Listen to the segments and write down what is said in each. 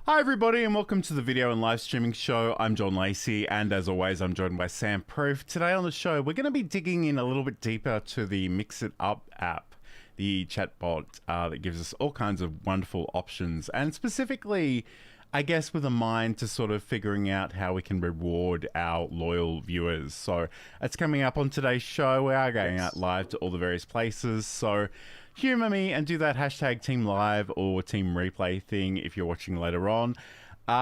Hi everybody and welcome to the video and live streaming show. I'm John Lacey and as always I'm joined by Sam Proof. Today on the show we're going to be digging in a little bit deeper to the Mix It Up app, the chatbot that gives us all kinds of wonderful options, and specifically I guess with a mind to sort of figuring out how we can reward our loyal viewers. So it's coming up on today's show. We are going out live to all the various places, so humor me and do that hashtag Team Live or Team Replay thing if you're watching later on.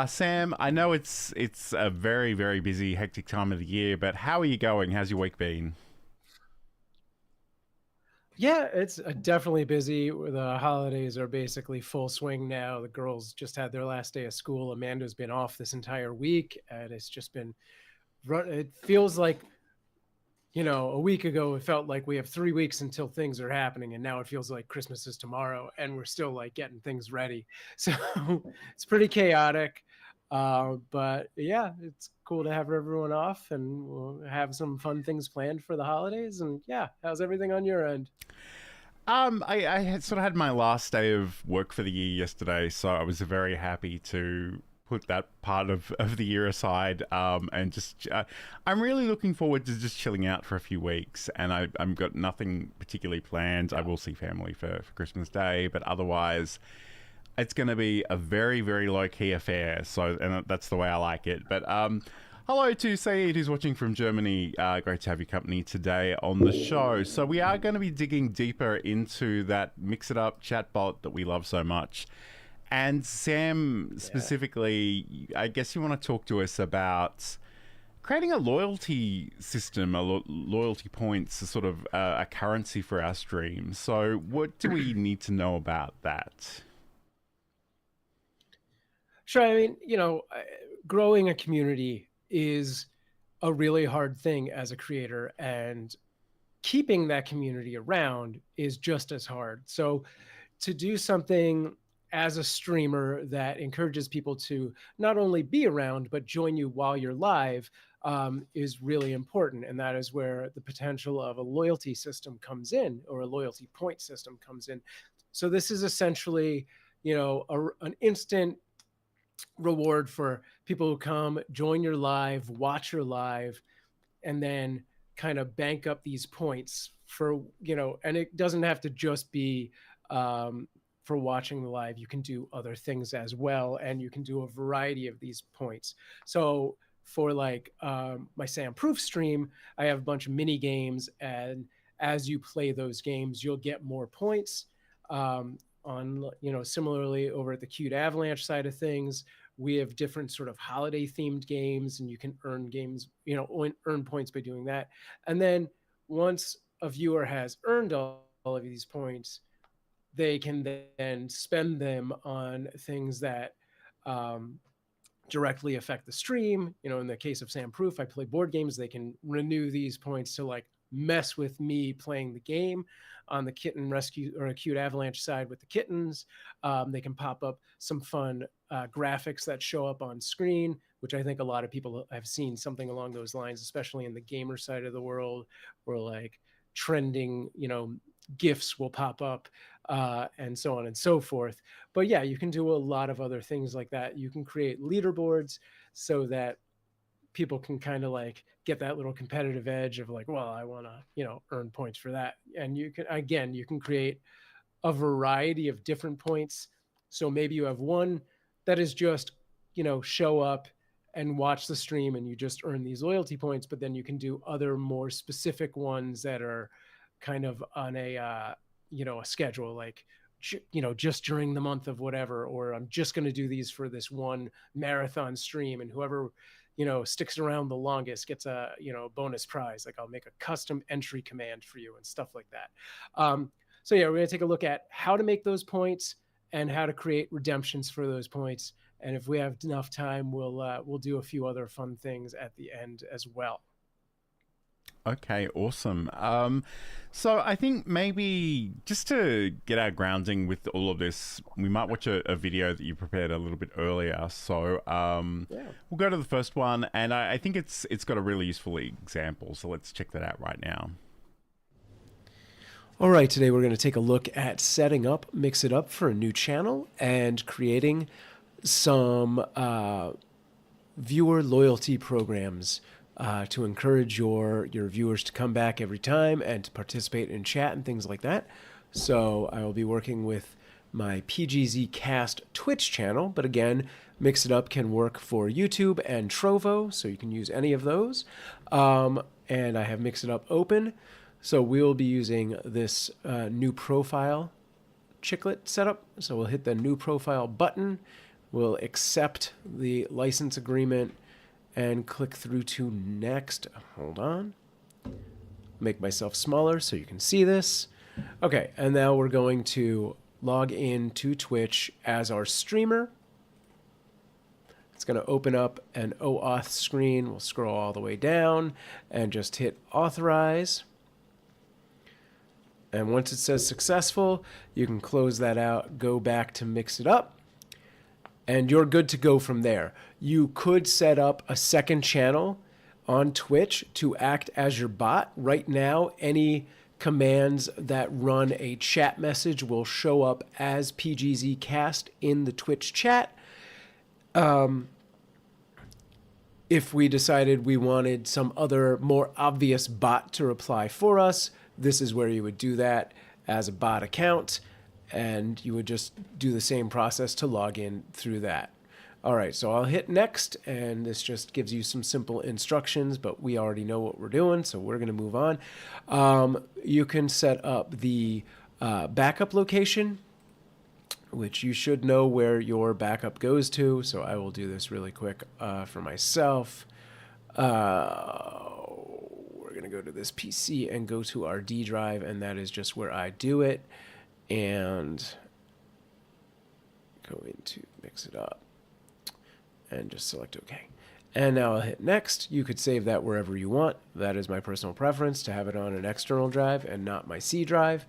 Sam, I know it's a very, very busy, hectic time of the year, but how are you going? How's your week been? Yeah, it's definitely busy. The holidays are basically full swing now. The girls just had their last day of school. Amanda's been off this entire week, and it's just been it feels like, a week ago it felt like we have 3 weeks until things are happening, and now it feels like Christmas is tomorrow and we're still like getting things ready. So it's pretty chaotic. But yeah, it's cool to have everyone off, and we'll have some fun things planned for the holidays. And yeah, how's everything on your end? I had sort of had my last day of work for the year yesterday, so I was very happy to put that part of the year aside, and just I'm really looking forward to just chilling out for a few weeks, and I've got nothing particularly planned. I will see family for Christmas Day, but otherwise it's going to be a very, very low-key affair, so and that's the way I like it. But hello to Saeed, who's watching from Germany. Great to have your company today on the show. So we are going to be digging deeper into that Mix It Up chatbot that we love so much. And Sam, specifically, I guess you want to talk to us about creating a loyalty system, loyalty points, a sort of a currency for our stream. So what do we need to know about that? Sure. I mean, growing a community is a really hard thing as a creator, and keeping that community around is just as hard. So to do something as a streamer that encourages people to not only be around but join you while you're live is really important. And that is where the potential of a loyalty system comes in, or a loyalty point system comes in. So this is essentially, an instant reward for people who come, join your live, watch your live, and then kind of bank up these points for, and it doesn't have to just be for watching the live. You can do other things as well, and you can do a variety of these points. So for like my Sam Proof stream, I have a bunch of mini games, and as you play those games, you'll get more points. Similarly over at the Cute Avalanche side of things, we have different sort of holiday themed games, and you can earn earn points by doing that. And then once a viewer has earned all of these points, they can then spend them on things that directly affect the stream. In the case of Sam Proof, I play board games. They can renew these points to like mess with me playing the game. On the Kitten Rescue or Acute Avalanche side with the kittens, they can pop up some fun graphics that show up on screen, which I think a lot of people have seen something along those lines, especially in the gamer side of the world, where like trending, GIFs will pop up, and so on and so forth. But yeah, you can do a lot of other things like that. You can create leaderboards so that people can kind of like get that little competitive edge of like, well, I want to, earn points for that. And you can create a variety of different points. So maybe you have one that is just, show up and watch the stream and you just earn these loyalty points, but then you can do other more specific ones that are kind of on a schedule, like, just during the month of whatever, or I'm just going to do these for this one marathon stream, and whoever sticks around the longest gets a bonus prize. Like I'll make a custom entry command for you and stuff like that. So yeah, we're going to take a look at how to make those points and how to create redemptions for those points. And if we have enough time, we'll do a few other fun things at the end as well. Okay, awesome. So I think maybe just to get our grounding with all of this, we might watch a video that you prepared a little bit earlier. So we'll go to the first one, and I think it's got a really useful example. So let's check that out right now. All right, today we're going to take a look at setting up Mix It Up for a new channel and creating some viewer loyalty programs to encourage your viewers to come back every time and to participate in chat and things like that. So I will be working with my PGZ Cast Twitch channel, but again, Mix It Up can work for YouTube and Trovo, so you can use any of those. And I have Mix It Up open, so we will be using this new profile chiclet setup. So we'll hit the new profile button, we'll accept the license agreement, and click through to next. Hold on. Make myself smaller so you can see this. Okay, and now we're going to log in to Twitch as our streamer. It's going to open up an OAuth screen. We'll scroll all the way down and just hit authorize. And once it says successful, you can close that out, go back to Mix It Up, and you're good to go from there. You could set up a second channel on Twitch to act as your bot. Right now, any commands that run a chat message will show up as PGZ Cast in the Twitch chat. If we decided we wanted some other more obvious bot to reply for us, this is where you would do that as a bot account, and you would just do the same process to log in through that. All right, so I'll hit next, and this just gives you some simple instructions, but we already know what we're doing, so we're gonna move on. You can set up the backup location, which you should know where your backup goes to, so I will do this really quick for myself. We're gonna go to this PC and go to our D drive, and that is just where I do it, and go into Mix It Up and just select OK. And now I'll hit next. You could save that wherever you want. That is my personal preference, to have it on an external drive and not my C drive.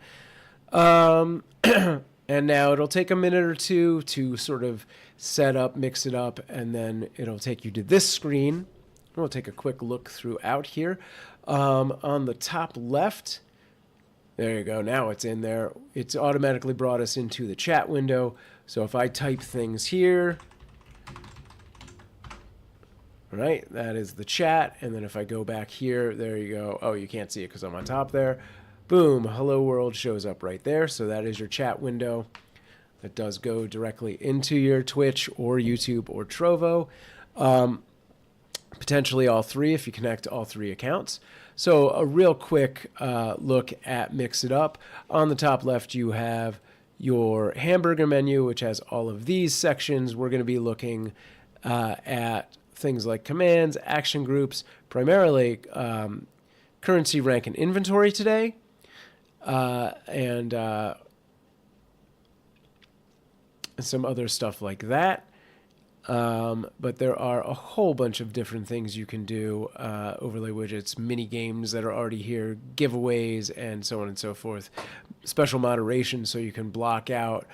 And now it'll take a minute or two to sort of set up, Mix It Up, and then it'll take you to this screen. We'll take a quick look throughout here. On the top left, there you go. Now it's in there. It's automatically brought us into the chat window. So if I type things here, right, that is the chat. And then if I go back here, there you go. Oh, you can't see it because I'm on top there. Boom, hello world shows up right there. So that is your chat window. That does go directly into your Twitch or YouTube or Trovo. Potentially all three if you connect all three accounts. So a real quick look at Mix It Up. On the top left, you have your hamburger menu, which has all of these sections. We're going to be looking at things like commands, action groups, primarily currency, rank, and inventory today. And some other stuff like that. But there are a whole bunch of different things you can do, overlay widgets, mini games that are already here, giveaways, and so on and so forth. Special moderation so you can block out,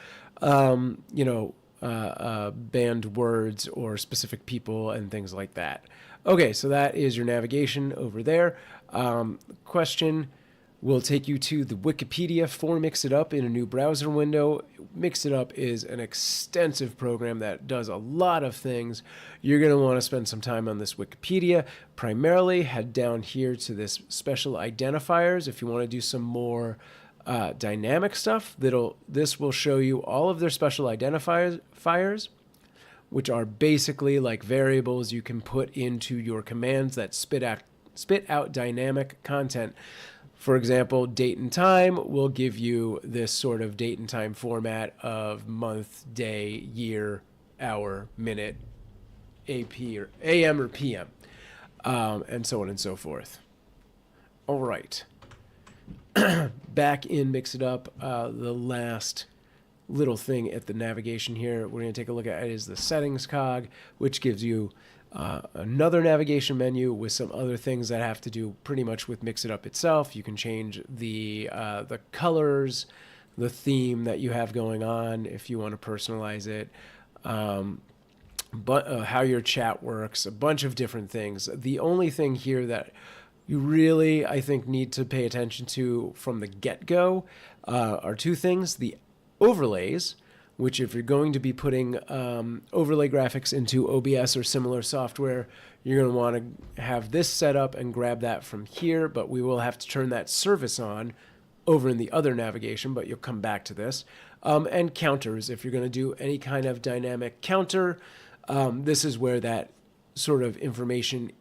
banned words or specific people and things like that. Okay, so that is your navigation over there. Question will take you to the Wikipedia for Mix It Up in a new browser window. Mix It Up is an extensive program that does a lot of things. You're going to want to spend some time on this Wikipedia. Primarily, head down here to this special identifiers if you want to do some more dynamic stuff. This will show you all of their special identifiers, which are basically like variables you can put into your commands that spit out dynamic content. For example, date and time will give you this sort of date and time format of month, day, year, hour, minute, AP or AM or PM, and so on and so forth. All right. Back in Mix It Up, the last little thing at the navigation here we're going to take a look at is the settings cog, which gives you another navigation menu with some other things that have to do pretty much with Mix It Up itself. You can change the colors, the theme that you have going on if you want to personalize it, but how your chat works, a bunch of different things. The only thing here that you really, I think, need to pay attention to from the get-go are two things: the overlays, which if you're going to be putting overlay graphics into OBS or similar software, you're going to want to have this set up and grab that from here, but we will have to turn that service on over in the other navigation, but you'll come back to this. And counters, if you're going to do any kind of dynamic counter, this is where that sort of information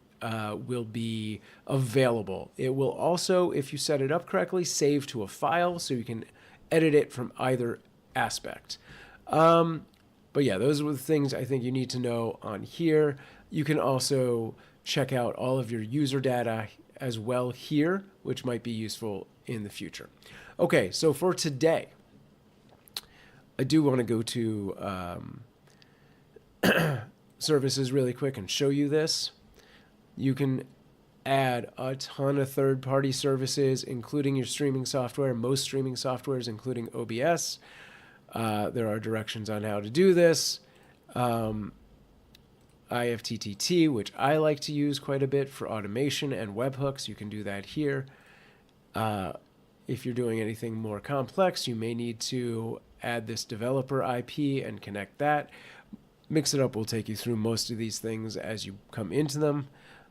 will be available. It will also, if you set it up correctly, save to a file so you can edit it from either aspect. But yeah, those are the things I think you need to know on here. You can also check out all of your user data as well here, which might be useful in the future. Okay, so for today, I do want to go to services really quick and show you this. You can add a ton of third-party services, including your streaming software, most streaming softwares, including OBS. There are directions on how to do this. IFTTT, which I like to use quite a bit for automation and webhooks. You can do that here. If you're doing anything more complex, you may need to add this developer IP and connect that. Mix It Up will take you through most of these things as you come into them.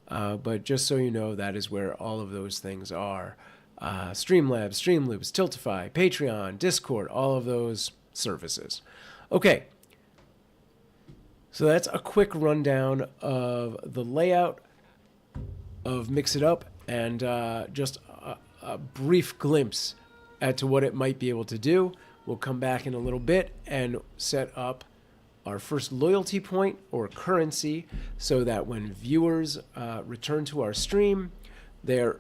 But just so you know, that is where all of those things are. Streamlabs, Streamloops, Tiltify, Patreon, Discord, all of those services. Okay. So that's a quick rundown of the layout of Mix It Up and just a brief glimpse as to what it might be able to do. We'll come back in a little bit and set up our first loyalty point or currency so that when viewers return to our stream, they are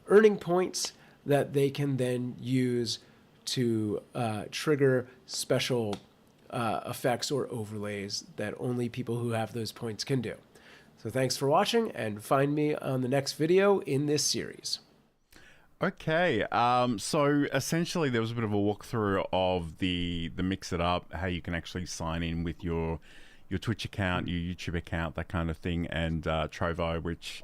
earning points that they can then use to trigger special effects or overlays that only people who have those points can do. So thanks for watching, and find me on the next video in this series. Okay, so essentially there was a bit of a walkthrough of the Mix It Up, how you can actually sign in with your Twitch account, your YouTube account, that kind of thing, and Trovo, which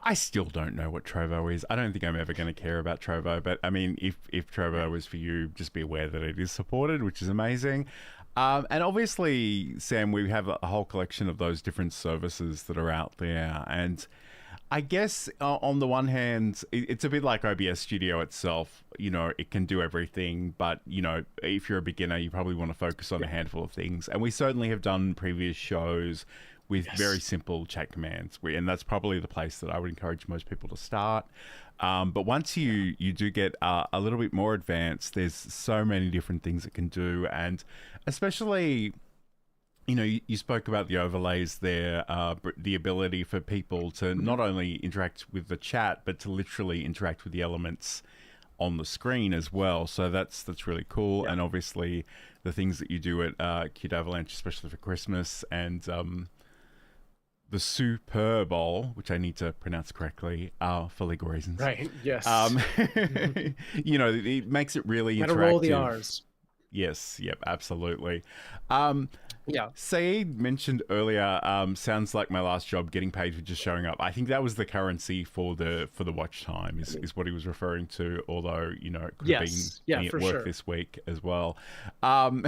I still don't know what Trovo is. I don't think I'm ever going to care about Trovo, but I mean, if Trovo was for you, just be aware that it is supported, which is amazing. And obviously, Sam, we have a whole collection of those different services that are out there, and I guess on the one hand, it's a bit like OBS Studio itself. You know, it can do everything, but, you know, if you're a beginner, you probably want to focus on a handful of things. And we certainly have done previous shows with very simple chat commands, and that's probably the place that I would encourage most people to start. But once you do get a little bit more advanced, there's so many different things it can do, and especially, you know, you spoke about the overlays there, the ability for people to not only interact with the chat, but to literally interact with the elements on the screen as well. So that's really cool. Yeah. And obviously the things that you do at Cute Avalanche, especially for Christmas, and the Super Bowl, which I need to pronounce correctly for legal reasons. Right, yes. You know, it makes it really interactive. Gotta roll the R's. Yes, yep, absolutely. Yeah. Saeed mentioned earlier, sounds like my last job, getting paid for just showing up. I think that was the currency for the watch time is what he was referring to, although, you know, it could have been me at work this week as well. Yeah.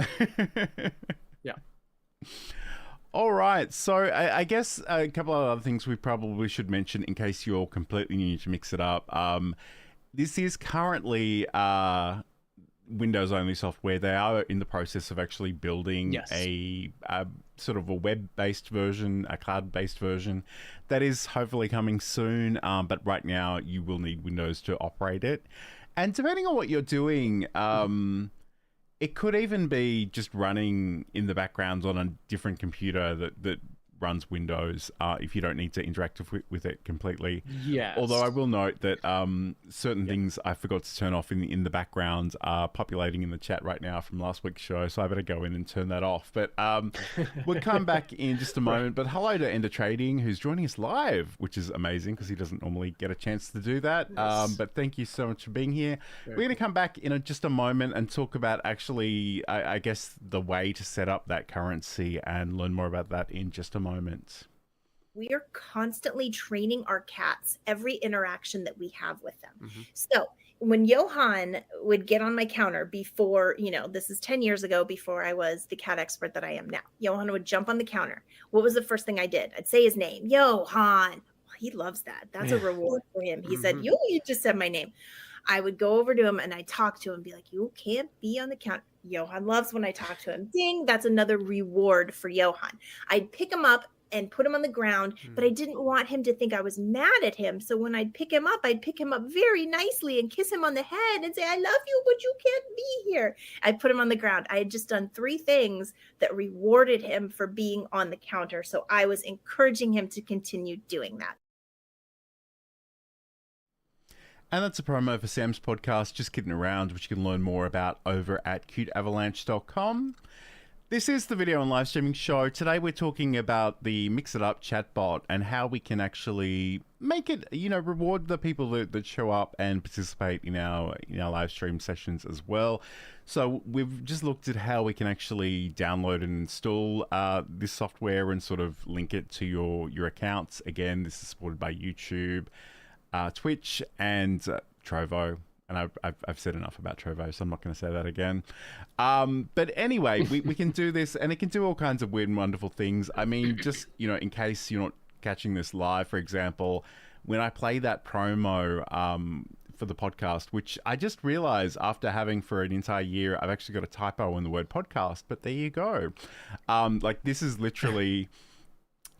All right, so I guess a couple of other things we probably should mention in case you're completely new to Mix It Up. This is currently Windows only software. They are in the process of actually building a sort of a web-based version, a cloud-based version that is hopefully coming soon. But right now you will need Windows to operate it. And depending on what you're doing, it could even be just running in the background on a different computer that runs Windows if you don't need to interact with it completely. Yes. Although I will note that certain things I forgot to turn off in the background are populating in the chat right now from last week's show, so I better go in and turn that off. But we'll come back in just a moment. But hello to Ender Trading, who's joining us live, which is amazing because he doesn't normally get a chance to do that. Yes. But thank you so much for being here. We're going to come back in just a moment and talk about actually, I guess, the way to set up that currency and learn more about that in just a moment. We are constantly training our cats every interaction that we have with them. So when Johan would get on my counter before, this is 10 years ago before I was the cat expert that I am now. Johan would jump on the counter. What was the first thing I did? I'd say his name, Johan. He loves that. That's a reward for him. He said, you just said my name. I would go over to him and I'd talk to him and be like, you can't be on the counter. Johan loves when I talk to him. Ding, that's another reward for Johan. I'd pick him up and put him on the ground, but I didn't want him to think I was mad at him. So when I'd pick him up very nicely and kiss him on the head and say, I love you, but you can't be here. I'd put him on the ground. I had just done 3 things that rewarded him for being on the counter. So I was encouraging him to continue doing that. And that's a promo for Sam's podcast, Just Kidding Around, which you can learn more about over at cuteavalanche.com. This is the video and live streaming show. Today we're talking about the Mix It Up chatbot and how we can actually make it, reward the people that show up and participate in our live stream sessions as well. So we've just looked at how we can actually download and install this software and sort of link it to your accounts. Again, this is supported by YouTube, Twitch, and Trovo. And I've said enough about Trovo, so I'm not going to say that again. But anyway, we can do this, and it can do all kinds of weird and wonderful things. I mean, just, in case you're not catching this live, for example, when I play that promo for the podcast, which I just realized after having for an entire year, I've actually got a typo in the word podcast, but there you go. This is literally...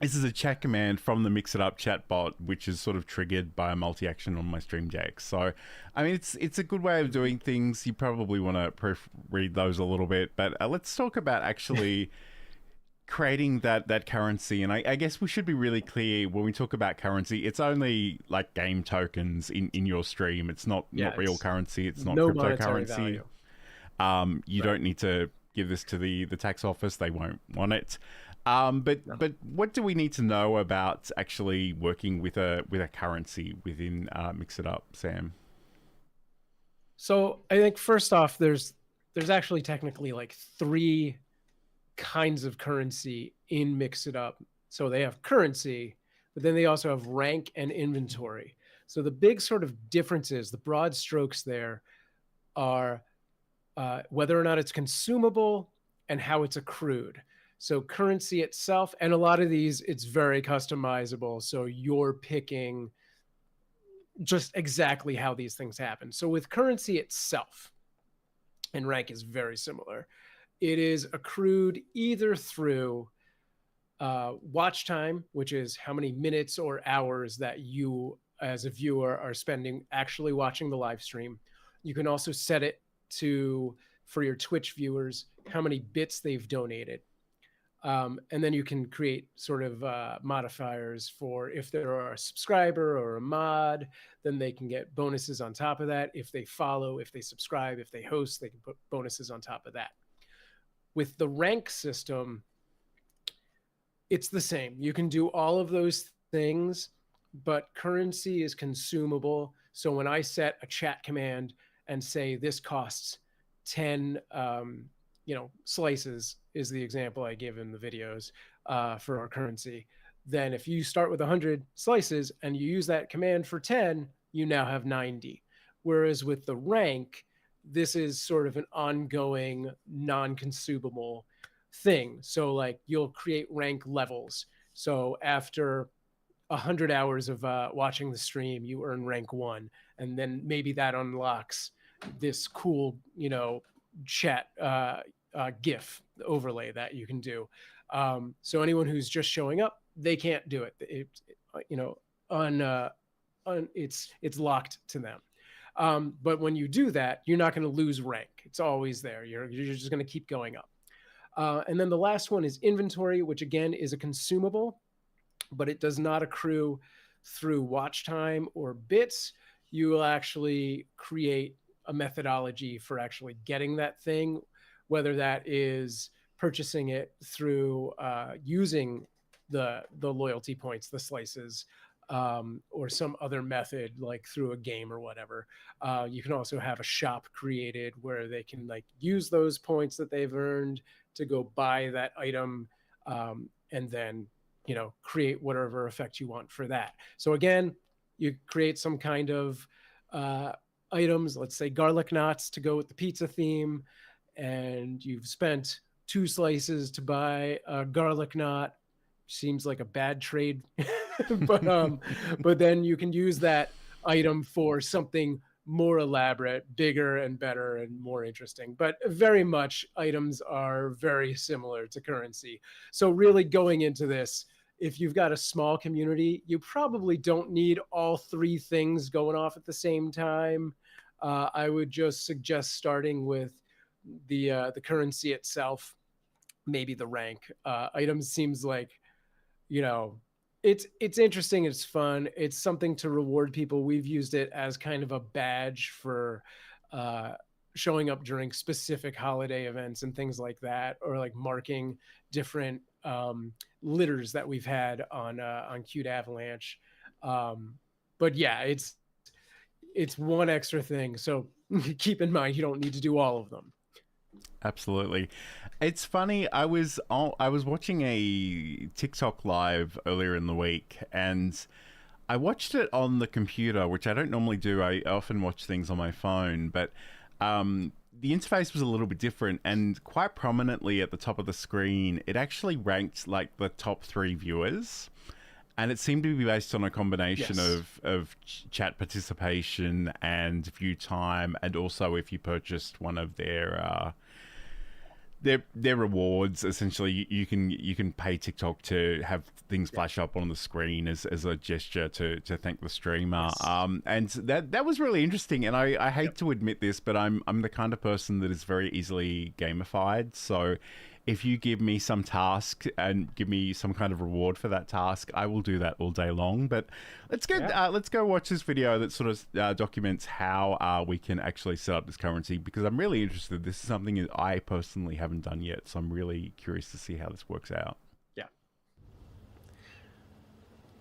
This is a chat command from the Mix It Up chatbot, which is sort of triggered by a multi-action on my Stream Deck. So, I mean, it's a good way of doing things. You probably want to proofread those a little bit, but let's talk about actually creating that currency. And I guess we should be really clear when we talk about currency. It's only like game tokens in your stream. It's not real currency. It's not cryptocurrency. You don't need to give this to the tax office. They won't want it. But what do we need to know about actually working with a currency within Mix It Up, Sam? So I think first off, there's actually technically like 3 kinds of currency in Mix It Up. So they have currency, but then they also have rank and inventory. So the big sort of differences, the broad strokes there, are whether or not it's consumable and how it's accrued. So currency itself, and a lot of these, it's very customizable. So you're picking just exactly how these things happen. So with currency itself, and rank is very similar, it is accrued either through watch time, which is how many minutes or hours that you as a viewer are spending actually watching the live stream. You can also set it to, for your Twitch viewers, how many bits they've donated. And then you can create sort of modifiers for if they're a subscriber or a mod, then they can get bonuses on top of that. If they follow, if they subscribe, if they host, they can put bonuses on top of that. With the rank system, it's the same. You can do all of those things, but currency is consumable. So when I set a chat command and say this costs 10 slices is the example I give in the videos for our currency. Then if you start with 100 slices and you use that command for 10, you now have 90. Whereas with the rank, this is sort of an ongoing non-consumable thing. So like you'll create rank levels. So after 100 hours of watching the stream, you earn rank 1. And then maybe that unlocks this cool, chat GIF overlay that you can do. So anyone who's just showing up, they can't do it. It's locked to them. But when you do that, you're not going to lose rank. It's always there. You're just going to keep going up. And then the last one is inventory, which again is a consumable, but it does not accrue through watch time or bits. You will actually create a methodology for actually getting that thing, whether that is purchasing it through using the loyalty points, the slices, or some other method like through a game or whatever. You can also have a shop created where they can like use those points that they've earned to go buy that item, and then create whatever effect you want for that. So again, you create some kind of items, let's say garlic knots to go with the pizza theme, and you've spent 2 slices to buy a garlic knot. Seems like a bad trade, but then you can use that item for something more elaborate, bigger and better and more interesting. But very much items are very similar to currency. So really going into this, if you've got a small community, you probably don't need all 3 things going off at the same time. I would just suggest starting with the currency itself, maybe the rank. Items seems like, you know, it's interesting, it's fun, it's something to reward people. We've used it as kind of a badge for uh showing up during specific holiday events and things like that, or like marking different litters that we've had on Cute Avalanche. But yeah, it's one extra thing, so keep in mind you don't need to do all of them. Absolutely. It's funny. I was watching a TikTok live earlier in the week, and I watched it on the computer, which I don't normally do. I often watch things on my phone, but the interface was a little bit different, and quite prominently at the top of the screen, it actually ranked like the top 3 viewers. And it seemed to be based on a combination Yes. of chat participation and view time, and also if you purchased one of their rewards. Essentially, you can pay TikTok to have things flash up on the screen as a gesture to thank the streamer. Yes. And that was really interesting. And I hate to admit this, but I'm the kind of person that is very easily gamified. So if you give me some task and give me some kind of reward for that task, I will do that all day long. But let's go watch this video that sort of documents how we can actually set up this currency, because I'm really interested. This is something that I personally haven't done yet, so I'm really curious to see how this works out.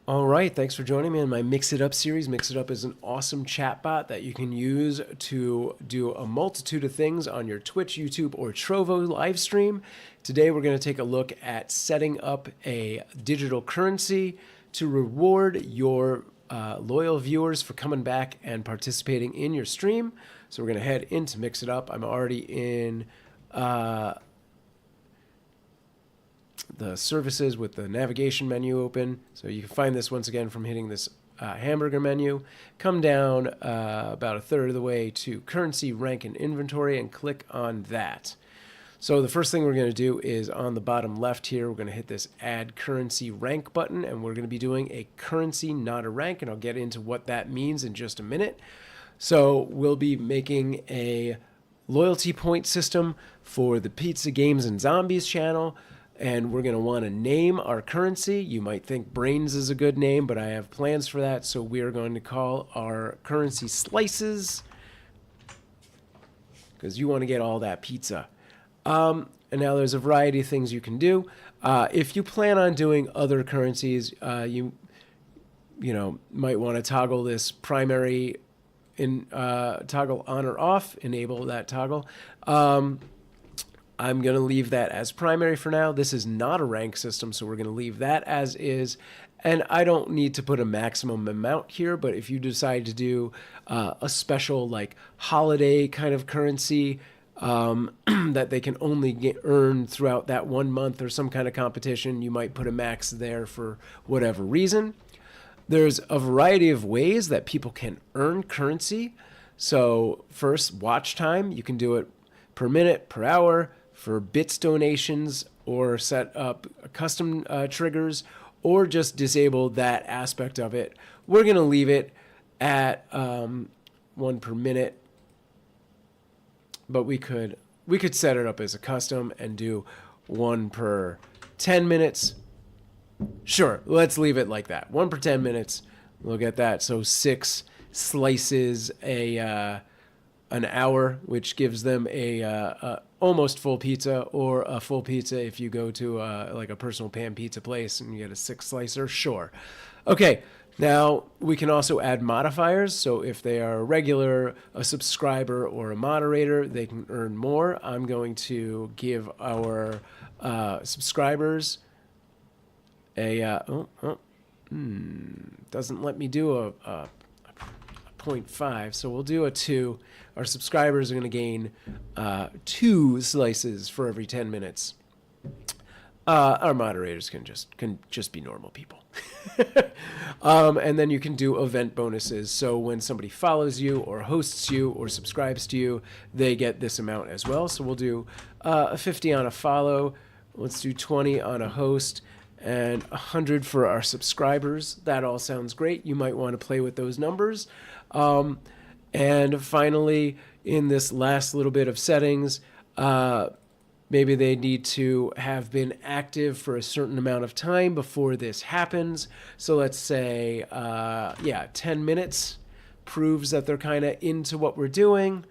All right, thanks for joining me in my Mix It Up series. Mix It Up is an awesome chatbot that you can use to do a multitude of things on your Twitch, YouTube, or Trovo live stream. Today, we're going to take a look at setting up a digital currency to reward your loyal viewers for coming back and participating in your stream. So we're going to head into Mix It Up. I'm already in the services with the navigation menu open. So you can find this once again from hitting this hamburger menu. Come down about a third of the way to currency, rank, and inventory and click on that. So the first thing we're going to do is on the bottom left here, we're going to hit this add currency rank button, and we're going to be doing a currency, not a rank, and I'll get into what that means in just a minute. So we'll be making a loyalty point system for the Pizza Games and Zombies channel. And we're going to want to name our currency. You might think Brains is a good name, but I have plans for that. So we are going to call our currency Slices, because you want to get all that pizza. And now there's a variety of things you can do. If you plan on doing other currencies, you might want to toggle this primary toggle on or off, enable that toggle. I'm going to leave that as primary for now. This is not a rank system, so we're going to leave that as is. And I don't need to put a maximum amount here, but if you decide to do a special like holiday kind of currency that they can only earn throughout that 1 month or some kind of competition, you might put a max there for whatever reason. There's a variety of ways that people can earn currency. So first, watch time. You can do it per minute, per hour, for bits donations, or set up custom triggers, or just disable that aspect of it. We're going to leave it at 1 per minute, but we could set it up as a custom and do 1 per 10 minutes. Sure, let's leave it like that. 1 per 10 minutes. Look at that. So 6 slices an hour, which gives them a almost full pizza, or a full pizza if you go to like a personal pan pizza place and you get a 6 slicer. Sure. Okay. Now we can also add modifiers. So if they are a regular, a subscriber, or a moderator, they can earn more. I'm going to give our subscribers a doesn't let me do a 0.5. So we'll do a 2. Our subscribers are going to gain 2 slices for every 10 minutes. Our moderators can just be normal people. And then you can do event bonuses. So when somebody follows you or hosts you or subscribes to you, they get this amount as well. So we'll do a 50 on a follow. Let's do 20 on a host and 100 for our subscribers. That all sounds great. You might want to play with those numbers. And finally, in this last little bit of settings, maybe they need to have been active for a certain amount of time before this happens. So let's say, 10 minutes proves that they're kind of into what we're doing.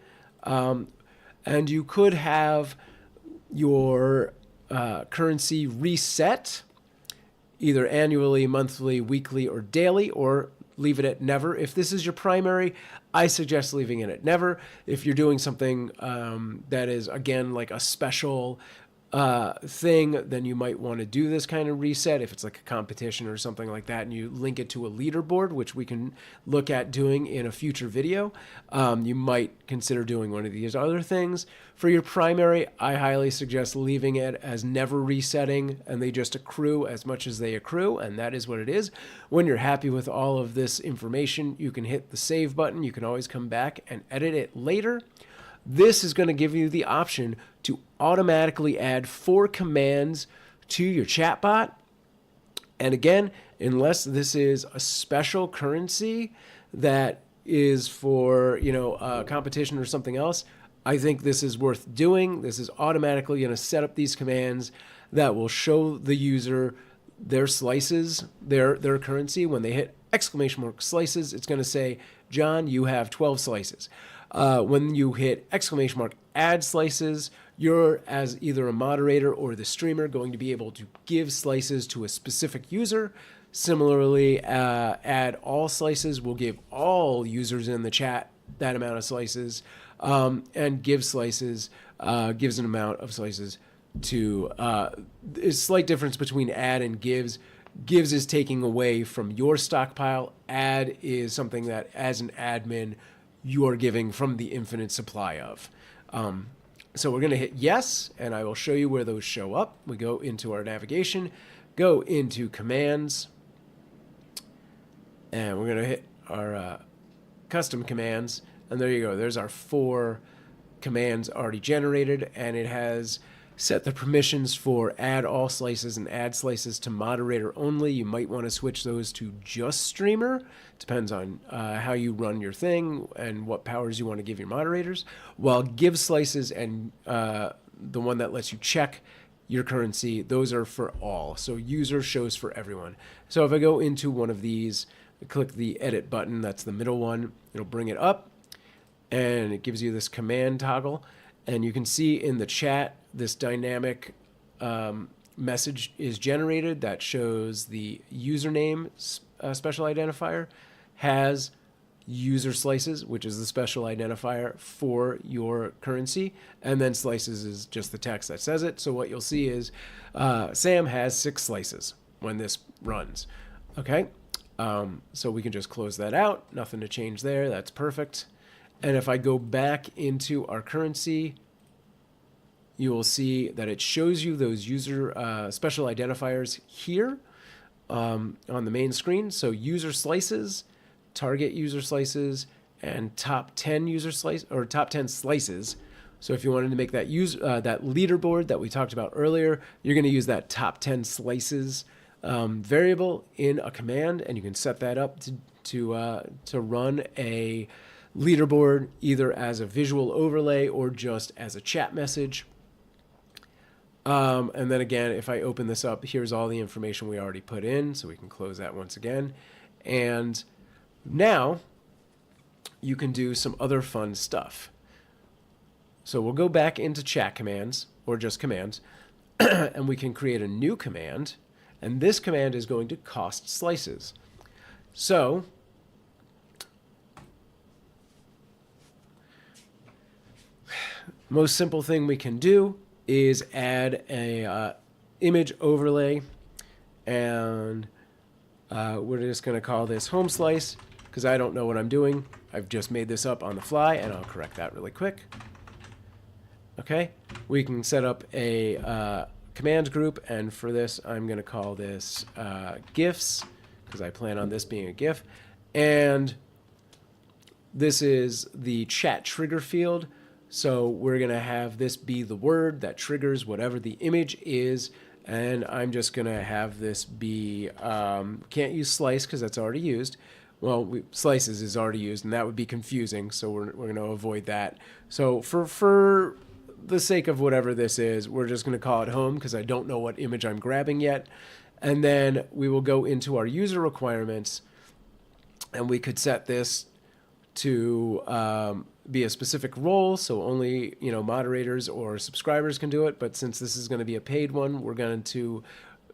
And you could have your currency reset either annually, monthly, weekly, or daily, or leave it at never. If this is your primary, I suggest leaving it at never. If you're doing something that is, again, like a special thing, then you might want to do this kind of reset. If it's like a competition or something like that, and you link it to a leaderboard, which we can look at doing in a future video, you might consider doing one of these other things. For your primary, I highly suggest leaving it as never resetting, and they just accrue as much as they accrue, and that is what it is. When you're happy with all of this information, you can hit the save button. You can always come back and edit it later. This is going to give you the option to automatically add 4 commands to your chatbot. And again, unless this is a special currency that is for, a competition or something else, I think this is worth doing. This is automatically going to set up these commands that will show the user their slices, their currency. When they hit exclamation mark slices, it's going to say, John, you have 12 slices. When you hit exclamation mark add slices, you're, as either a moderator or the streamer, going to be able to give slices to a specific user. Similarly, add all slices will give all users in the chat that amount of slices, and give slices gives an amount of slices to a slight difference between add and gives. Gives is taking away from your stockpile. Add is something that, as an admin, you are giving from the infinite supply of. So we're going to hit yes, and I will show you where those show up. We go into our navigation, go into commands, and we're going to hit our custom commands, and there you go. There's our 4 commands already generated, and it has set the permissions for add all slices and add slices to moderator only. You might want to switch those to just streamer. Depends on how you run your thing and what powers you want to give your moderators. While give slices and the one that lets you check your currency, those are for all. So user shows for everyone. So if I go into one of these, I click the edit button, that's the middle one, it'll bring it up and it gives you this command toggle. And you can see in the chat, this dynamic message is generated that shows the username special identifier has user slices, which is the special identifier for your currency. And then slices is just the text that says it. So what you'll see is Sam has 6 slices when this runs. Okay, so we can just close that out. Nothing to change there. That's perfect. And if I go back into our currency, you will see that it shows you those user special identifiers here on the main screen. So user slices, target user slices, and top 10 user slice or top 10 slices. So if you wanted to make that that leaderboard that we talked about earlier, you're going to use that top 10 slices variable in a command, and you can set that up to run a leaderboard either as a visual overlay or just as a chat message. And then again, if I open this up, here's all the information we already put in, so we can close that once again. And now you can do some other fun stuff. So we'll go back into chat commands, or just commands, and we can create a new command, and this command is going to cost slices. So most simple thing we can do is add a image overlay, and we're just going to call this home slice, because I don't know what I'm doing. I've just made this up on the fly, and I'll correct that really quick. Okay, we can set up a command group, and for this, I'm going to call this GIFs, because I plan on this being a GIF. And this is the chat trigger field. So we're going to have this be the word that triggers whatever the image is. And I'm just going to have this be, can't use slice because that's already used. Well, slices is already used, and that would be confusing. So we're going to avoid that. So for the sake of whatever this is, we're just going to call it home because I don't know what image I'm grabbing yet. And then we will go into our user requirements, and we could set this to be a specific role, so only moderators or subscribers can do it. But since this is going to be a paid one, we're going to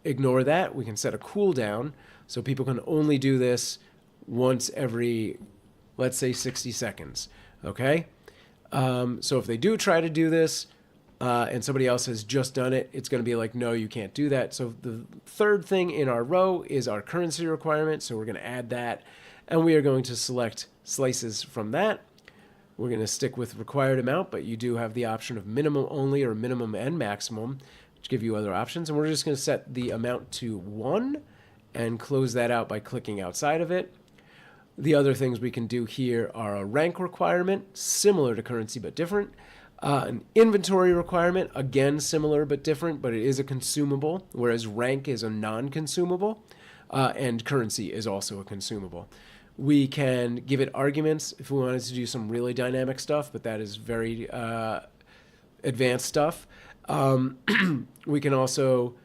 ignore that. We can set a cooldown, so people can only do this once every, let's say, 60 seconds. Okay, so if they do try to do this and somebody else has just done it, it's going to be like, no, you can't do that. So the third thing in our row is our currency requirement, so we're going to add that, and we are going to select slices from that. We're going to stick with required amount, but you do have the option of minimum only or minimum and maximum, which give you other options. And we're just going to set the amount to 1 and close that out by clicking outside of it. The other things we can do here are a rank requirement, similar to currency but different. An inventory requirement, again similar but different, but it is a consumable, whereas rank is a non-consumable, and currency is also a consumable. We can give it arguments if we wanted to do some really dynamic stuff, but that is very advanced stuff. We can also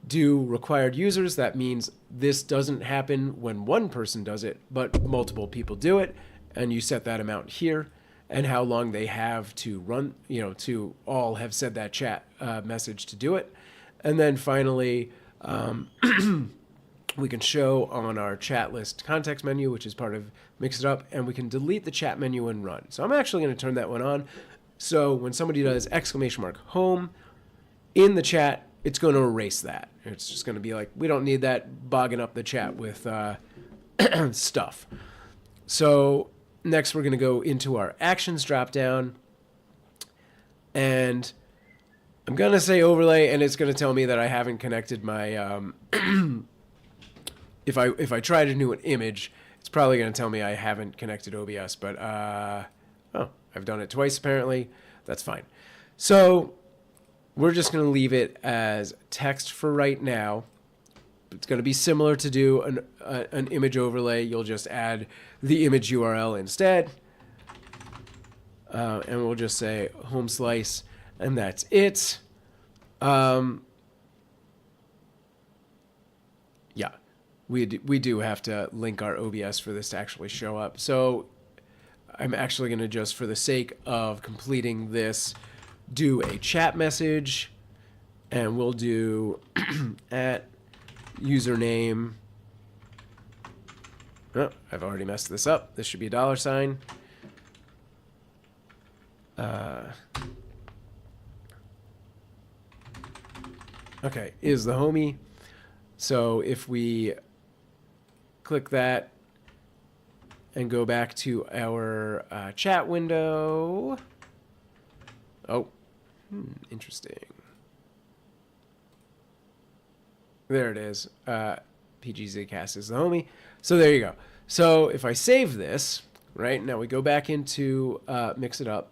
do required users. That means this doesn't happen when one person does it, but multiple people do it, and you set that amount here and how long they have to run, to all have said that chat message to do it. And then finally, we can show on our chat list context menu, which is part of Mix It Up, and we can delete the chat menu and run. So I'm actually going to turn that one on. So when somebody does !home in the chat, it's going to erase that. It's just going to be like, we don't need that bogging up the chat with stuff. So next we're going to go into our actions dropdown, and I'm going to say overlay, and it's going to tell me that I haven't connected my if I try to do an image, it's probably going to tell me I haven't connected OBS, but I've done it twice apparently. That's fine. So we're just going to leave it as text for right now. It's going to be similar to do an image overlay. You'll just add the image URL instead, and we'll just say home slice, and that's it. Yeah. We do have to link our OBS for this to actually show up. So I'm actually going to just, for the sake of completing this, do a chat message, and we'll do at username. Oh, I've already messed this up. This should be a $sign. Okay, is the homie. So if we click that and go back to our chat window. Oh, interesting. There it is. PGZcast is the homie. So there you go. So if I save this, right, now we go back into Mix It Up,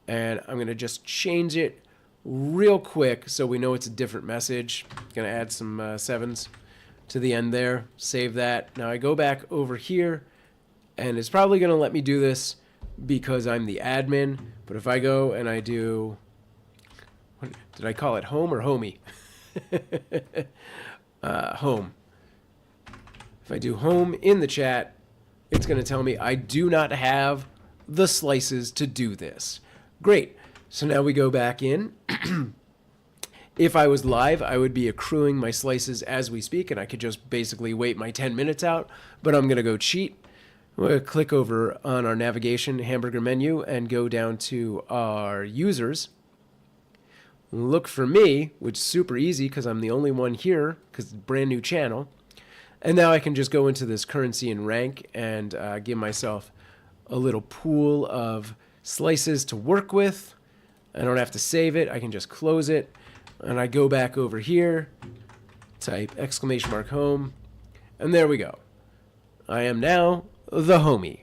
and I'm going to just change it real quick so we know it's a different message. Going to add some sevens to the end there. Save that. Now I go back over here, and it's probably going to let me do this because I'm the admin. But if I go and I do, what, did I call it home or homie? Home. If I do home in the chat, it's going to tell me I do not have the slices to do this. Great. So now we go back in. If I was live, I would be accruing my slices as we speak, and I could just basically wait my 10 minutes out, but I'm going to go cheat. I'm going to click over on our navigation hamburger menu and go down to our users. Look for me, which is super easy because I'm the only one here because it's a brand new channel. And now I can just go into this currency and rank and give myself a little pool of slices to work with. I don't have to save it. I can just close it. And I go back over here, type !home, and there we go. I am now the homie.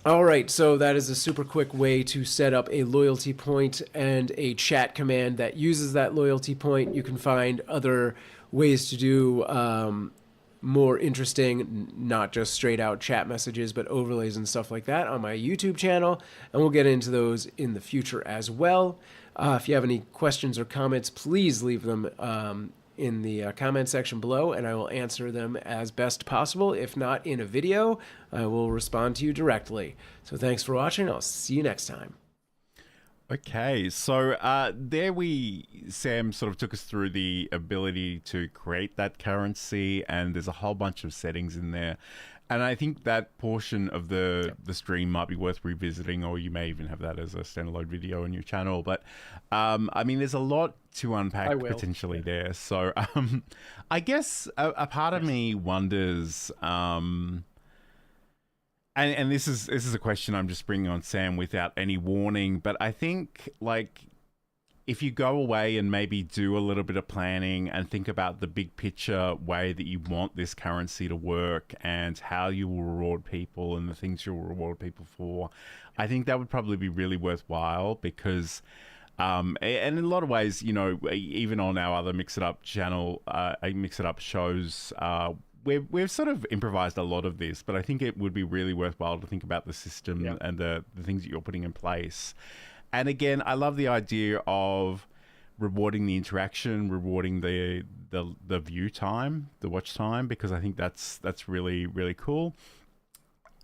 All right, so that is a super quick way to set up a loyalty point and a chat command that uses that loyalty point. You can find other ways to do more interesting, not just straight out chat messages, but overlays and stuff like that on my YouTube channel. And we'll get into those in the future as well. If you have any questions or comments, please leave them in the comment section below, and I will answer them as best possible. If not in a video, I will respond to you directly. So thanks for watching. I'll see you next time. Okay, so Sam sort of took us through the ability to create that currency, and there's a whole bunch of settings in there. And I think that portion of the stream might be worth revisiting, or you may even have that as a standalone video on your channel. But I mean, there's a lot to unpack potentially there. So I guess a part of me wonders, and this is a question I'm just bringing on Sam without any warning, but I think, like, if you go away and maybe do a little bit of planning and think about the big picture way that you want this currency to work and how you will reward people and the things you'll reward people for, I think that would probably be really worthwhile, because and in a lot of ways, you know, even on our other Mix It Up channel, Mix It Up shows, we've sort of improvised a lot of this, but I think it would be really worthwhile to think about the system and the things that you're putting in place. And again, I love the idea of rewarding the interaction, rewarding the view time, the watch time, because I think that's really, really cool.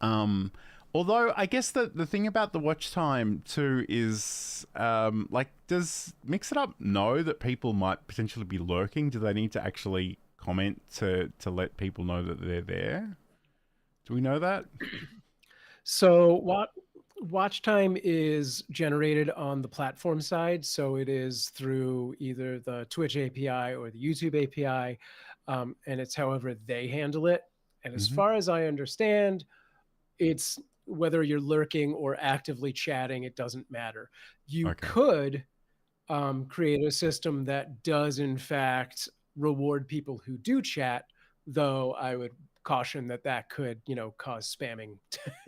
Although I guess the thing about the watch time too is, like, does Mix It Up know that people might potentially be lurking? Do they need to actually comment to let people know that they're there? Do we know that? So watch time is generated on the platform side. So it is through either the Twitch API or the YouTube API. And it's however they handle it. And as far as I understand, it's whether you're lurking or actively chatting, it doesn't matter. You could create a system that does in fact reward people who do chat, though I would caution that could, you know, cause spamming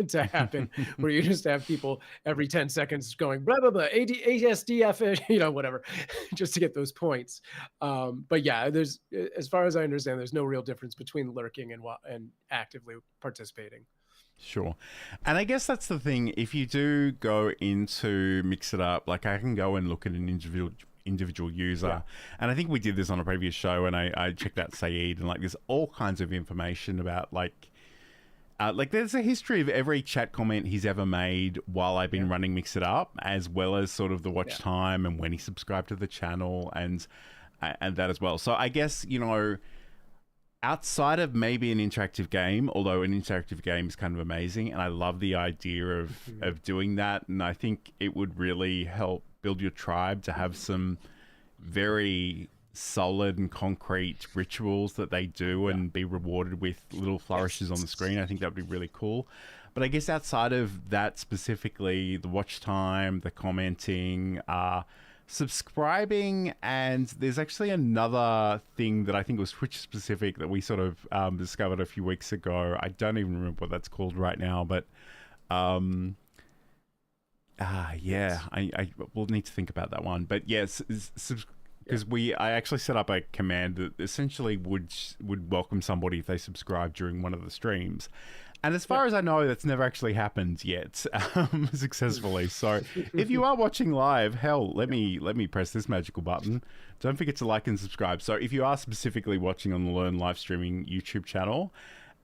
to happen, where you just have people every 10 seconds going blah blah blah ASDF, you know, whatever, just to get those points. But yeah, there's, as far as I understand, there's no real difference between lurking and actively participating. Sure. And I guess that's the thing. If you do go into Mix It Up, like, I can go and look at an individual user, and I think we did this on a previous show, and I checked out Saeed, and like, there's all kinds of information about like there's a history of every chat comment he's ever made while I've been running Mix It Up, as well as sort of the watch time and when he subscribed to the channel and that as well. So I guess, you know, outside of maybe an interactive game, although an interactive game is kind of amazing, and I love the idea of doing that, and I think it would really help build your tribe to have some very solid and concrete rituals that they do and be rewarded with little flourishes on the screen. I think that would be really cool. But I guess outside of that, specifically the watch time, the commenting, subscribing, and there's actually another thing that I think was Twitch specific that we sort of discovered a few weeks ago. I don't even remember what that's called right now, but I will need to think about that one. But yes, because I actually set up a command that essentially would welcome somebody if they subscribe during one of the streams. And as far as I know, that's never actually happened yet successfully. So if you are watching live, hell, let me press this magical button. Don't forget to like and subscribe. So if you are specifically watching on the Learn live streaming YouTube channel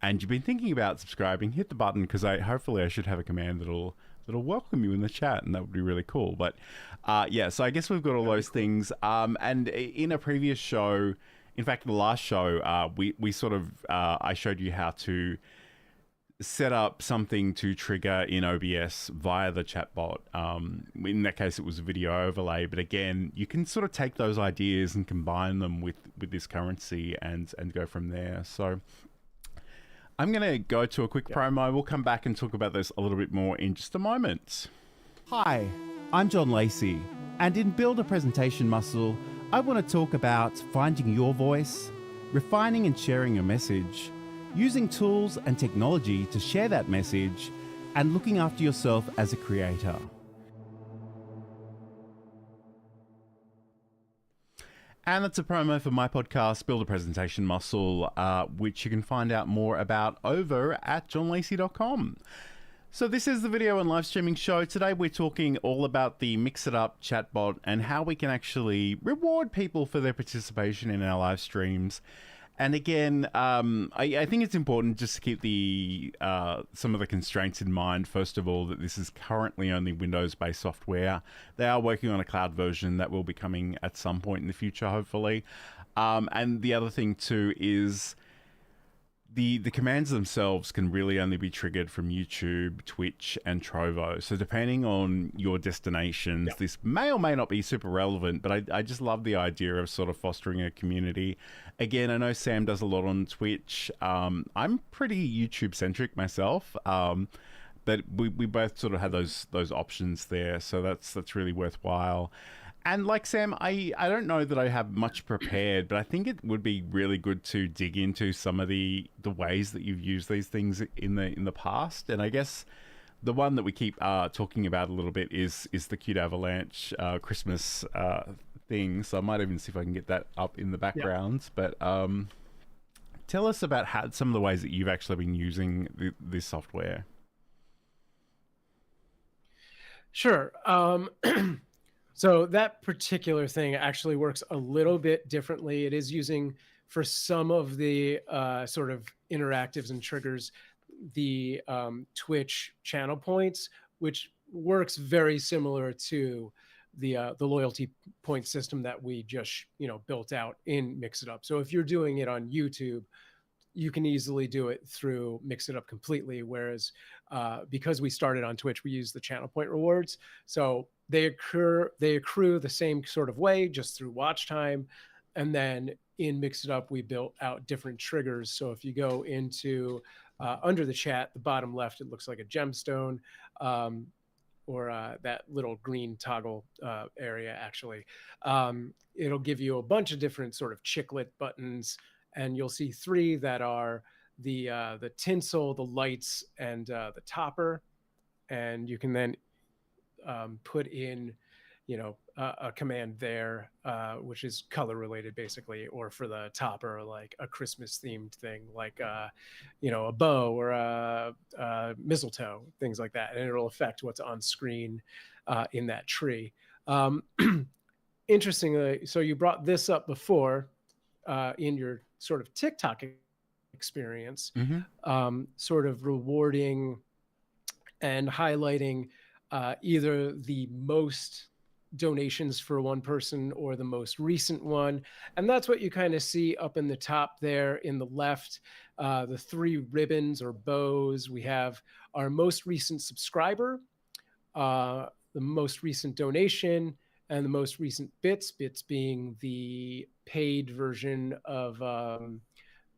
and you've been thinking about subscribing, hit the button, because hopefully I should have a command that'll welcome you in the chat, and that would be really cool. But yeah, so I guess we've got all those things. And in a previous show, in fact, the last show, we sort of I showed you how to set up something to trigger in OBS via the chatbot. In that case, it was a video overlay, but again, you can sort of take those ideas and combine them with this currency and go from there. So I'm going to go to a quick promo. We'll come back and talk about this a little bit more in just a moment. Hi, I'm John Lacey, and in Build a Presentation Muscle, I want to talk about finding your voice, refining and sharing your message, using tools and technology to share that message, and looking after yourself as a creator. And that's a promo for my podcast, Build a Presentation Muscle, which you can find out more about over at johnlacey.com. So this is the video and live streaming show. Today we're talking all about the Mix It Up chatbot and how we can actually reward people for their participation in our live streams. And again, I think it's important just to keep the some of the constraints in mind. First of all, that this is currently only Windows-based software. They are working on a cloud version that will be coming at some point in the future, hopefully. And the other thing too is the commands themselves can really only be triggered from YouTube, Twitch, and Trovo. So depending on your destinations, this may or may not be super relevant, but I just love the idea of sort of fostering a community. Again, I know Sam does a lot on Twitch. I'm pretty YouTube-centric myself, but we both sort of have those options there, so that's really worthwhile. And like Sam, I don't know that I have much prepared, but I think it would be really good to dig into some of the ways that you've used these things in the past. And I guess the one that we keep talking about a little bit is the Cute Avalanche Christmas thing. So I might even see if I can get that up in the background. But tell us about some of the ways that you've actually been using this software. Sure. So that particular thing actually works a little bit differently. It is using, for some of the sort of interactives and triggers, the Twitch channel points, which works very similar to the loyalty point system that we just built out in Mix It Up. So if you're doing it on YouTube, you can easily do it through Mix It Up completely. Whereas because we started on Twitch, we use the channel point rewards. So they accrue the same sort of way, just through watch time. And then in Mix It Up, we built out different triggers. So if you go into under the chat, the bottom left, it looks like a gemstone, or that little green toggle area, actually. It'll give you a bunch of different sort of chiclet buttons, and you'll see 3 that are the tinsel, the lights, and the topper. And you can then put in, a command there, which is color related basically, or for the topper, like a Christmas themed thing, like, a bow or a mistletoe, things like that. And it'll affect what's on screen in that tree. Interestingly, so you brought this up before in your sort of TikTok experience, sort of rewarding and highlighting either the most donations for one person or the most recent one. And that's what you kind of see up in the top there in the left, the 3 ribbons or bows. We have our most recent subscriber, the most recent donation, and the most recent bits being the paid version of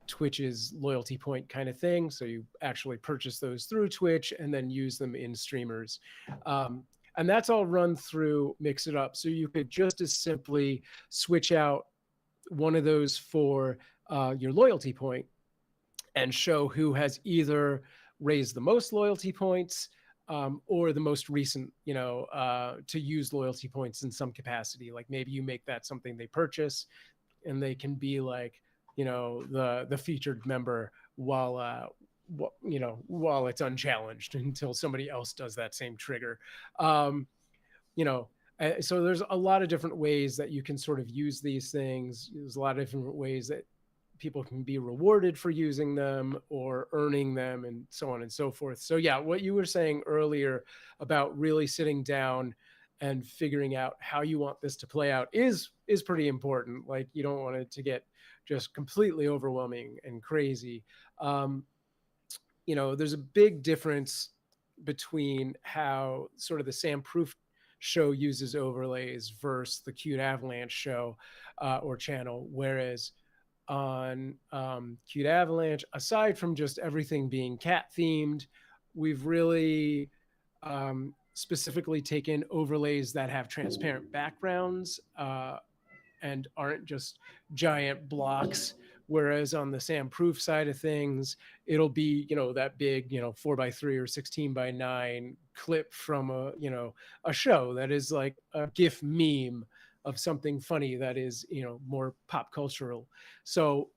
Twitch's loyalty point kind of thing. So you actually purchase those through Twitch and then use them in streamers. And that's all run through Mix It Up. So you could just as simply switch out one of those for your loyalty point and show who has either raised the most loyalty points or the most recent, to use loyalty points in some capacity. Like maybe you make that something they purchase and they can be like, the featured member while it's unchallenged until somebody else does that same trigger. So there's a lot of different ways that you can sort of use these things. There's a lot of different ways that people can be rewarded for using them or earning them, and so on and so forth. So yeah, what you were saying earlier about really sitting down and figuring out how you want this to play out is pretty important. Like, you don't want it to get just completely overwhelming and crazy. there's a big difference between how sort of the Sam Proof show uses overlays versus the Cute Avalanche show or channel. Whereas on Cute Avalanche, aside from just everything being cat themed, we've really specifically taken overlays that have transparent backgrounds and aren't just giant blocks. Whereas on the Sam Proof side of things, it'll be, that big, 4x3 or 16:9 clip from a show that is like a GIF meme of something funny that is, more pop cultural. So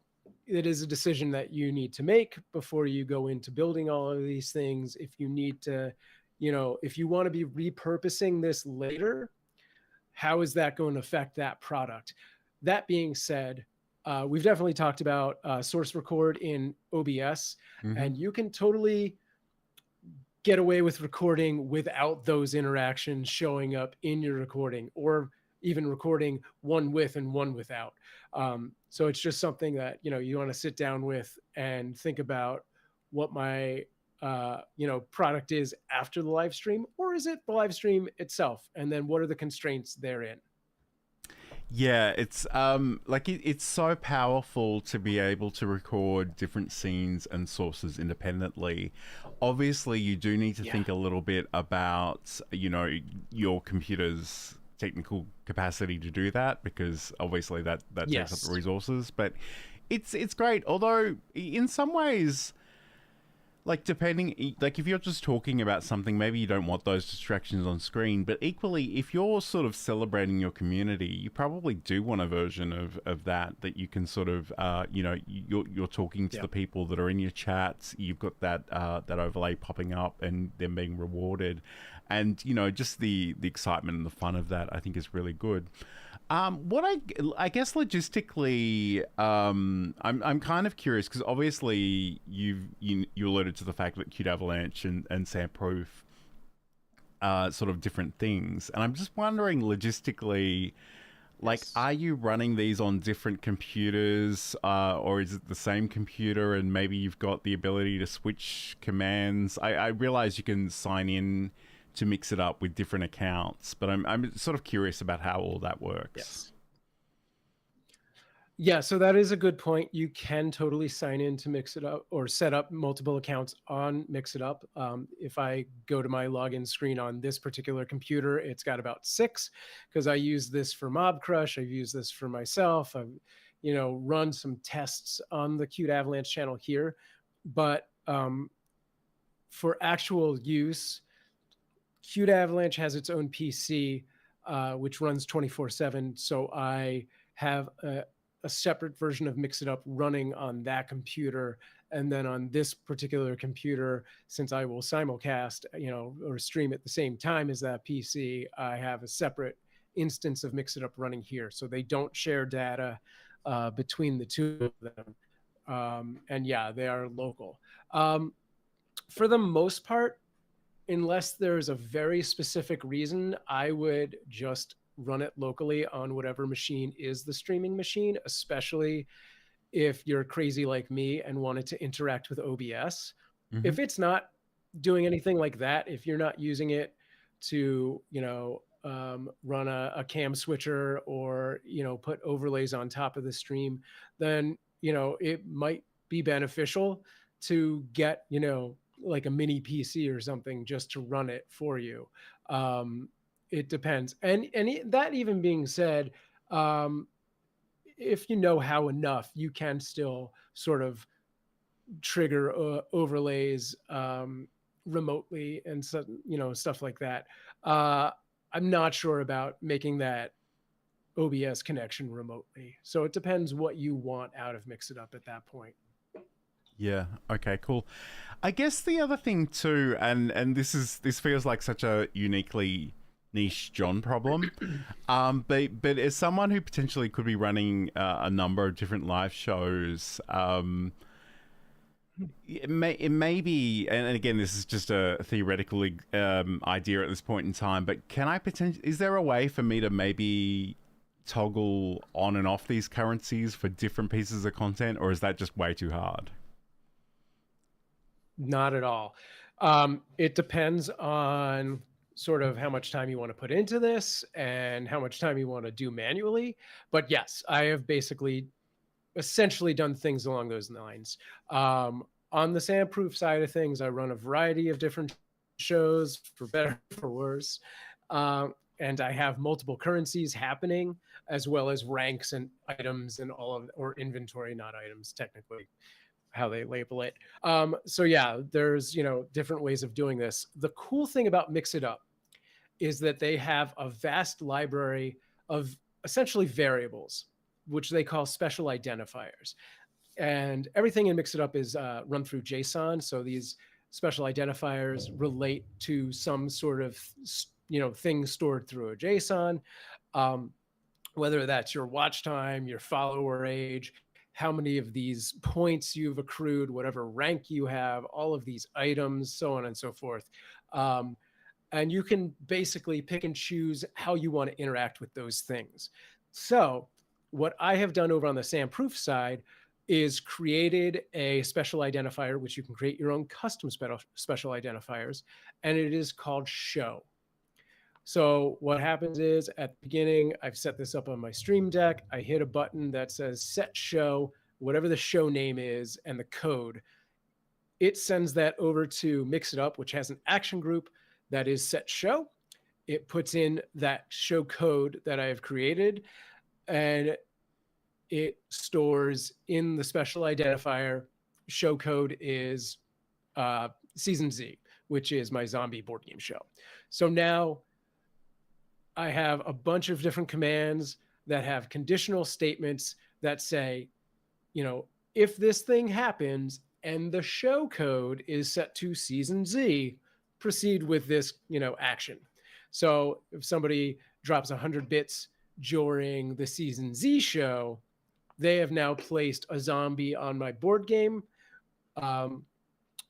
it is a decision that you need to make before you go into building all of these things. If you need to, if you want to be repurposing this later, how is that going to affect that product? That being said, we've definitely talked about source record in OBS, and you can totally get away with recording without those interactions showing up in your recording, or even recording one with and one without. So it's just something that, you want to sit down with and think about what my product is after the live stream, or is it the live stream itself? And then what are the constraints therein? Yeah, it's it's so powerful to be able to record different scenes and sources independently. Obviously, you do need to think a little bit about, your computer's technical capacity to do that, because obviously that takes up resources. But it's great. Although in some ways, depending, if you're just talking about something, maybe you don't want those distractions on screen. But equally, if you're sort of celebrating your community, you probably do want a version of that you can sort of, you're talking to the people that are in your chats. You've got that overlay popping up and them being rewarded, and just the excitement and the fun of that, I think, is really good. What I guess logistically, I'm kind of curious, because obviously you alluded to the fact that Cute Avalanche and Sam Proof are sort of different things, and I'm just wondering logistically, are you running these on different computers, or is it the same computer, and maybe you've got the ability to switch commands? I realize you can sign in to mix it up with different accounts, but I'm sort of curious about how all that works. Yes. Yeah, so that is a good point. You can totally sign in to Mix It Up, or set up multiple accounts on Mix It Up. If I go to my login screen on this particular computer, it's got about 6, because I use this for Mob Crush. I've used this for myself. I've, run some tests on the Cute Avalanche channel here, but for actual use, Cute Avalanche has its own PC, which runs 24/7. So I have a separate version of Mix It Up running on that computer. And then on this particular computer, since I will simulcast, or stream at the same time as that PC, I have a separate instance of Mix It Up running here. So they don't share data between the two of them. And yeah, they are local. For the most part, unless there's a very specific reason, I would just run it locally on whatever machine is the streaming machine, especially if you're crazy like me and wanted to interact with OBS. If it's not doing anything like that, if you're not using it to, run a cam switcher or, put overlays on top of the stream, then, it might be beneficial to get, like a mini PC or something just to run it for you. It depends. And that even being said, if you know how enough, you can still sort of trigger overlays remotely and so, stuff like that. I'm not sure about making that OBS connection remotely. So it depends what you want out of Mix It Up at that point. Yeah. Okay, cool. I guess the other thing too, and this feels like such a uniquely niche John problem, but as someone who potentially could be running a number of different live shows, it may be, and again, this is just a theoretical idea at this point in time, but is there a way for me to maybe toggle on and off these currencies for different pieces of content, or is that just way too hard? Not at all. It depends on sort of how much time you want to put into this and how much time you want to do manually. But yes, I have basically essentially done things along those lines. On the Sandproof side of things, I run a variety of different shows, for better for worse. And I have multiple currencies happening, as well as ranks and items and all of, or inventory, not items, technically, how they label it. So yeah, there's, different ways of doing this. The cool thing about Mix It Up is that they have a vast library of essentially variables, which they call special identifiers. And everything in Mix It Up is run through JSON. So these special identifiers relate to some sort of, thing stored through a JSON, whether that's your watch time, your follower age, how many of these points you've accrued, whatever rank you have, all of these items, so on and so forth. And you can basically pick and choose how you want to interact with those things. So what I have done over on the Sandproof side is created a special identifier, which you can create your own custom special identifiers, and it is called show. So what happens is at the beginning, I've set this up on my Stream Deck. I hit a button that says set show, whatever the show name is, and the code. It sends that over to Mix It Up, which has an action group that is set show. It puts in that show code that I have created, and it stores in the special identifier. Show code is Season Z, which is my zombie board game show. So now I have a bunch of different commands that have conditional statements that say, if this thing happens and the show code is set to Season Z, proceed with this, action. So if somebody drops 100 bits during the Season Z show, they have now placed a zombie on my board game.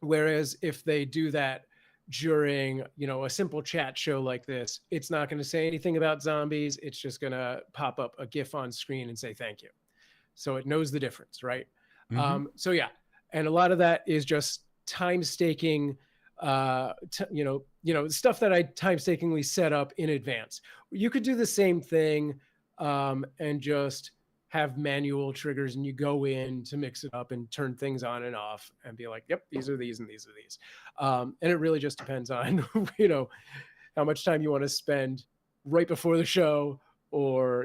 Whereas if they do that during, a simple chat show like this, it's not going to say anything about zombies. It's just going to pop up a GIF on screen and say thank you. So it knows the difference, right? Mm-hmm. So yeah, and a lot of that is just time staking. Stuff that I time-stakingly set up in advance. You could do the same thing and just have manual triggers, and you go in to Mix It Up and turn things on and off and be like, yep, these are these and these are these. And it really just depends on, how much time you want to spend right before the show or,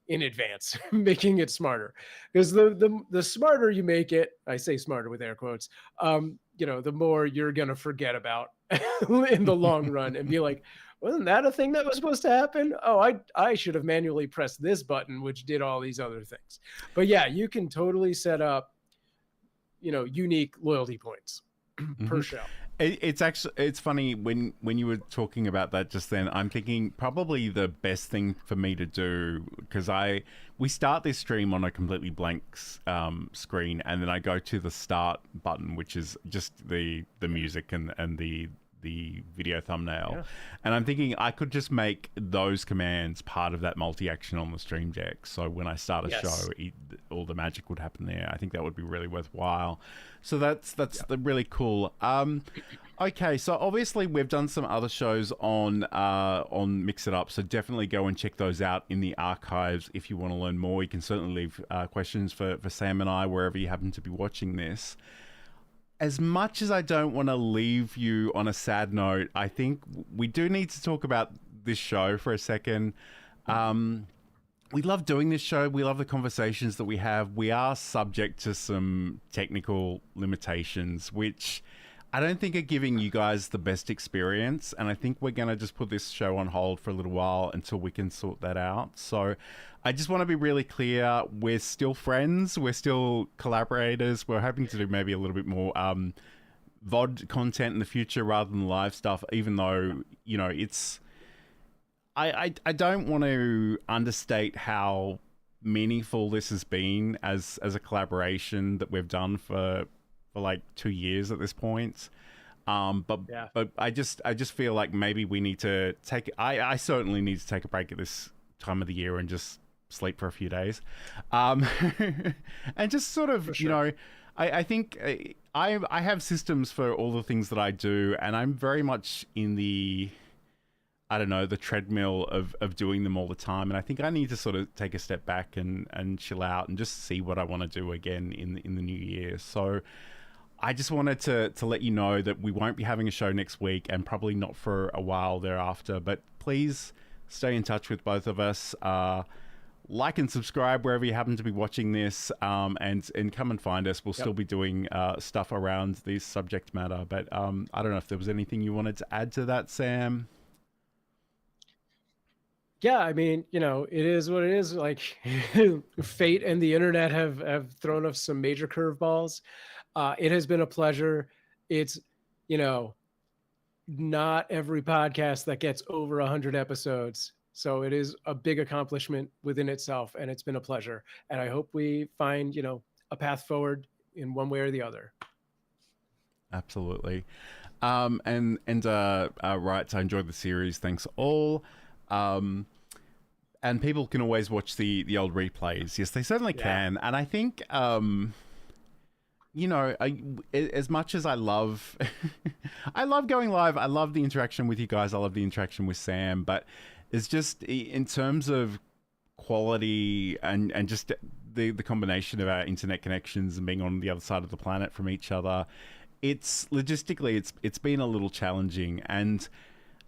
in advance, making it smarter. Because the smarter you make it, I say smarter with air quotes, the more you're going to forget about in the long run and be like, wasn't that a thing that was supposed to happen? Oh, I should have manually pressed this button, which did all these other things. But yeah, you can totally set up, unique loyalty points per show. It's funny when you were talking about that just then. I'm thinking probably the best thing for me to do, because we start this stream on a completely blank screen, and then I go to the start button, which is just the music and the video thumbnail. Yeah. And I'm thinking I could just make those commands part of that multi-action on the Stream Deck. So when I start a show, all the magic would happen there. I think that would be really worthwhile. So that's really cool. Okay, so obviously we've done some other shows on Mix It Up, so definitely go and check those out in the archives if you want to learn more. You can certainly leave questions for Sam and I wherever you happen to be watching this. As much as I don't want to leave you on a sad note, I think we do need to talk about this show for a second. We love doing this show. We love the conversations that we have. We are subject to some technical limitations, which I don't think are giving you guys the best experience. And I think we're going to just put this show on hold for a little while until we can sort that out. So I just want to be really clear. We're still friends. We're still collaborators. We're hoping to do maybe a little bit more VOD content in the future rather than live stuff, even though, it's... I don't want to understate how meaningful this has been as a collaboration that we've done for like 2 years at this point. But I just feel like maybe we need to take... I certainly need to take a break at this time of the year and just sleep for a few days. And just sort of, I think I have systems for all the things that I do, and I'm very much in the, I don't know, the treadmill of doing them all the time. And I think I need to sort of take a step back and chill out and just see what I want to do again in the new year. So I just wanted to let you know that we won't be having a show next week, and probably not for a while thereafter. But please stay in touch with both of us. Like and subscribe wherever you happen to be watching this, and come and find us. We'll still be doing stuff around this subject matter. But I don't know if there was anything you wanted to add to that, Sam. Yeah, I mean, you know, it is what it is. Like fate and the internet have thrown us some major curveballs. It has been a pleasure. It's, you know, not every podcast that gets over 100 episodes. So it is a big accomplishment within itself, and it's been a pleasure. And I hope we find, you know, a path forward in one way or the other. Absolutely. Right, I enjoyed the series. Thanks all. And people can always watch the old replays. Yes, they certainly can. And I think, you know, as much as I love, I love going live. I love the interaction with you guys. I love the interaction with Sam. But it's just in terms of quality and just the combination of our internet connections and being on the other side of the planet from each other, it's logistically it's been a little challenging. And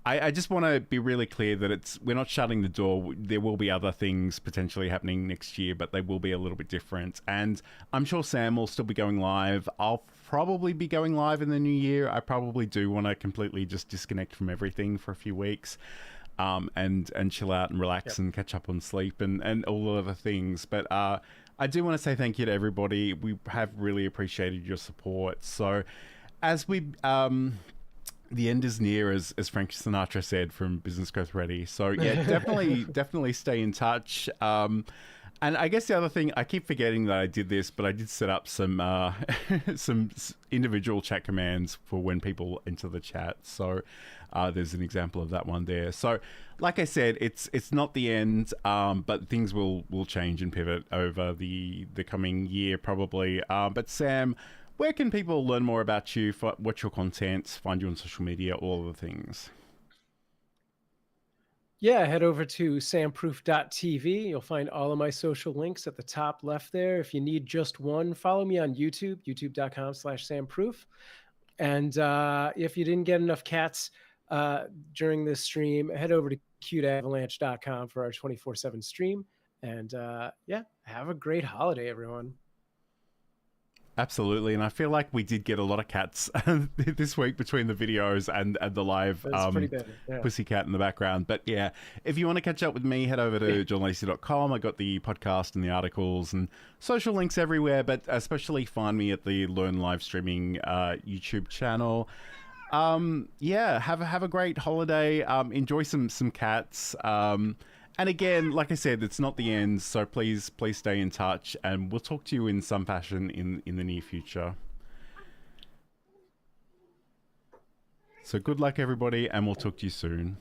I just want to be really clear that we're not shutting the door. There will be other things potentially happening next year, but they will be a little bit different. And I'm sure Sam will still be going live. I'll probably be going live in the new year. I probably do want to completely just disconnect from everything for a few weeks, and chill out and relax and catch up on sleep and all the other things. But I do want to say thank you to everybody. We have really appreciated your support. So as we... the end is near, as Frank Sinatra said from Business Growth Ready. So yeah, definitely stay in touch. And I guess the other thing, I keep forgetting that I did this, but I did set up some some individual chat commands for when people enter the chat. So there's an example of that one there. So like I said, it's not the end, but things will change and pivot over the coming year probably. But Sam, where can people learn more about you, watch your content, find you on social media, all of the things? Yeah, head over to samproof.tv. You'll find all of my social links at the top left there. If you need just one, follow me on YouTube, youtube.com/samproof. And if you didn't get enough cats during this stream, head over to cuteavalanche.com for our 24/7 stream. And yeah, have a great holiday, everyone. Absolutely, and I feel like we did get a lot of cats this week between the videos and the live pussycat in the background. But yeah, if you want to catch up with me, head over to johnlacey.com. I got the podcast and the articles and social links everywhere, but especially find me at the Learn Live Streaming YouTube channel. Yeah, have a great holiday. Enjoy some cats. And again, like I said, it's not the end, so please stay in touch, and we'll talk to you in some fashion in the near future. So good luck, everybody, and we'll talk to you soon.